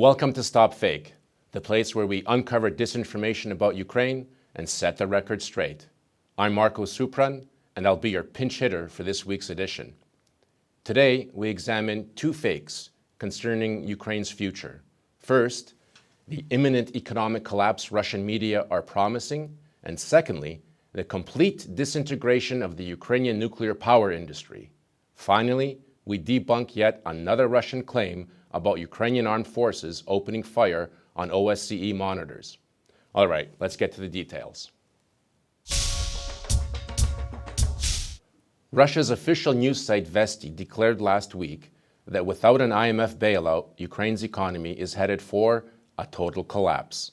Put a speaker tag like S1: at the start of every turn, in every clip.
S1: Welcome to StopFake, the place where we uncover disinformation about Ukraine and set the record straight. I'm Marko Suprun, and I'll be your pinch hitter for this week's edition. Today, we examine two fakes concerning Ukraine's future. First, the imminent economic collapse Russian media are promising, and secondly, the complete disintegration of the Ukrainian nuclear power industry. Finally, we debunk yet another Russian claim about Ukrainian armed forces opening fire on OSCE monitors. All right, let's get to the details. Russia's official news site Vesti declared last week that without an IMF bailout, Ukraine's economy is headed for a total collapse.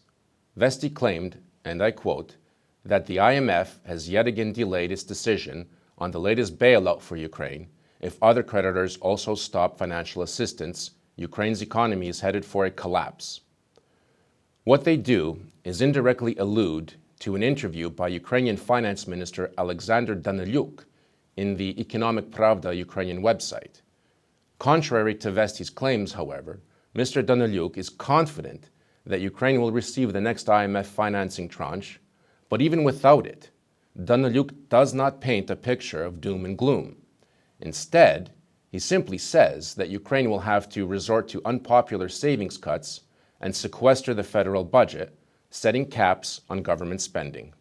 S1: Vesti claimed, and I quote, that the IMF has yet again delayed its decision on the latest bailout for Ukraine. If other creditors also stop financial assistance, Ukraine's economy is headed for a collapse. What they do is indirectly allude to an interview by Ukrainian Finance Minister Alexander Danylyuk in the Economic Pravda Ukrainian website. Contrary to Vesti's claims, however, Mr. Danylyuk is confident that Ukraine will receive the next IMF financing tranche, but even without it, Danylyuk does not paint a picture of doom and gloom. Instead, he simply says that Ukraine will have to resort to unpopular savings cuts and sequester the federal budget, setting caps on government spending.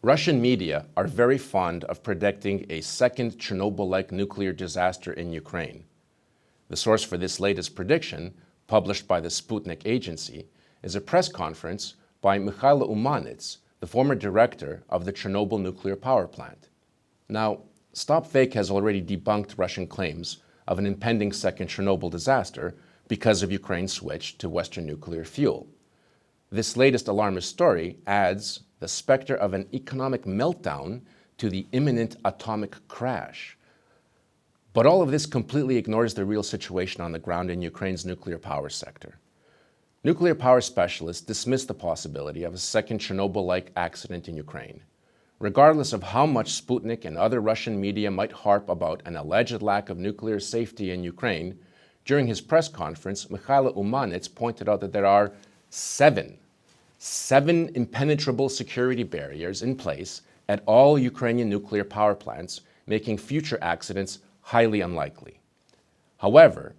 S1: Russian media are very fond of predicting a second Chernobyl-like nuclear disaster in Ukraine. The source for this latest prediction, published by the Sputnik agency, is a press conference by Mikhailo Umanits, the former director of the Chernobyl nuclear power plant. Now, StopFake has already debunked Russian claims of an impending second Chernobyl disaster because of Ukraine's switch to Western nuclear fuel. This latest alarmist story adds the specter of an economic meltdown to the imminent atomic crash. But all of this completely ignores the real situation on the ground in Ukraine's nuclear power sector. Nuclear power specialists dismiss the possibility of a second Chernobyl-like accident in Ukraine. Regardless of how much Sputnik and other Russian media might harp about an alleged lack of nuclear safety in Ukraine, during his press conference, Mikhailo Umanits pointed out that there are seven impenetrable security barriers in place at all Ukrainian nuclear power plants, making future accidents highly unlikely. However,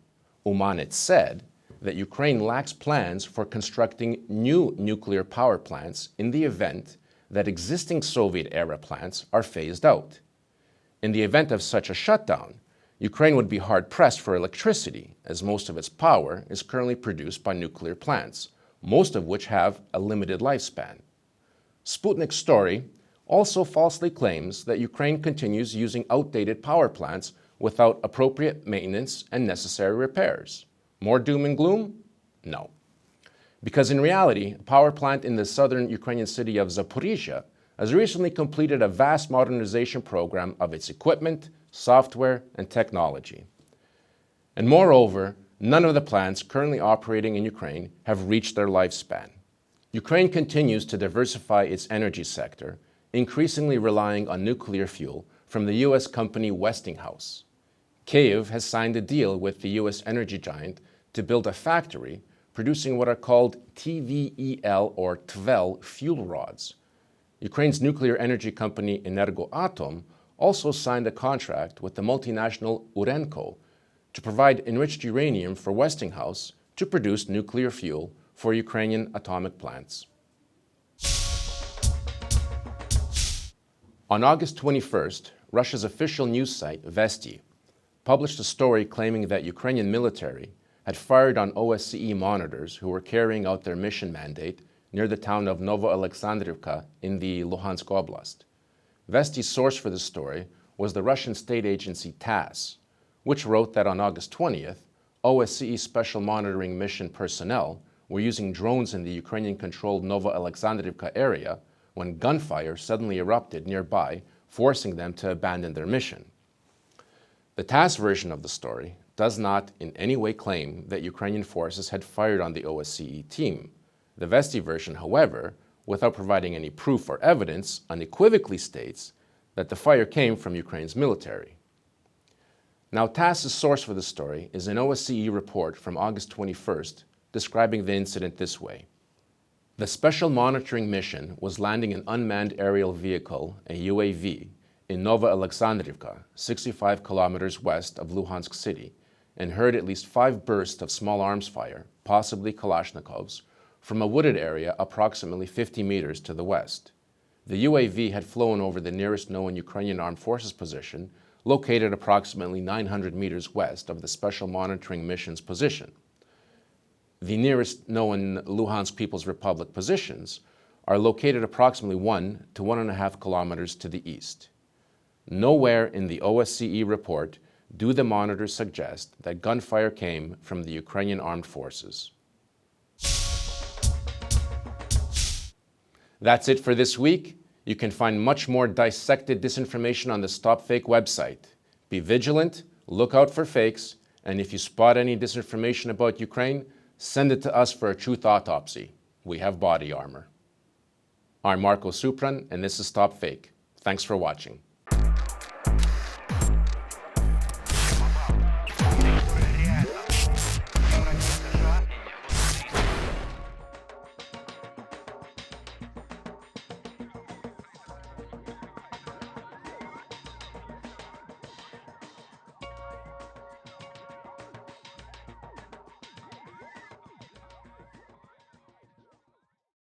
S1: Umanits said that Ukraine lacks plans for constructing new nuclear power plants in the event that existing Soviet-era plants are phased out. In the event of such a shutdown, Ukraine would be hard-pressed for electricity, as most of its power is currently produced by nuclear plants, most of which have a limited lifespan. Sputnik's story also falsely claims that Ukraine continues using outdated power plants without appropriate maintenance and necessary repairs. More doom and gloom? No. Because in reality, a power plant in the southern Ukrainian city of Zaporizhia has recently completed a vast modernization program of its equipment, software, and technology. And moreover, none of the plants currently operating in Ukraine have reached their lifespan. Ukraine continues to diversify its energy sector, increasingly relying on nuclear fuel from the U.S. company Westinghouse. Kyiv has signed a deal with the U.S. energy giant to build a factory producing what are called TVEL or TVEL fuel rods. Ukraine's nuclear energy company Energoatom also signed a contract with the multinational Urenco to provide enriched uranium for Westinghouse to produce nuclear fuel for Ukrainian atomic plants. On August 21st, Russia's official news site, Vesti, published a story claiming that Ukrainian military had fired on OSCE monitors who were carrying out their mission mandate near the town of Novoalexandrivka in the Luhansk Oblast. Vesti's source for the story was the Russian state agency TASS, which wrote that on August 20th, OSCE Special Monitoring Mission personnel were using drones in the Ukrainian-controlled Novoalexandrivka area when gunfire suddenly erupted nearby, forcing them to abandon their mission. The TASS version of the story does not in any way claim that Ukrainian forces had fired on the OSCE team. The Vesti version, however, without providing any proof or evidence, unequivocally states that the fire came from Ukraine's military. Now, TASS's source for the story is an OSCE report from August 21st describing the incident this way. The Special Monitoring Mission was landing an unmanned aerial vehicle, a UAV, in Nova Alexandrivka, 65 kilometers west of Luhansk city, and heard at least 5 bursts of small arms fire, possibly Kalashnikovs, from a wooded area approximately 50 meters to the west. The UAV had flown over the nearest known Ukrainian Armed Forces position, located approximately 900 meters west of the Special Monitoring Mission's position. The nearest known Luhansk People's Republic positions are located approximately 1 to 1.5 kilometers to the east. Nowhere in the OSCE report do the monitors suggest that gunfire came from the Ukrainian Armed Forces. That's it for this week. You can find much more dissected disinformation on the StopFake website. Be vigilant, look out for fakes, and if you spot any disinformation about Ukraine, send it to us for a truth autopsy. We have body armor. I'm Marko Suprun, and this is StopFake. Thanks for watching.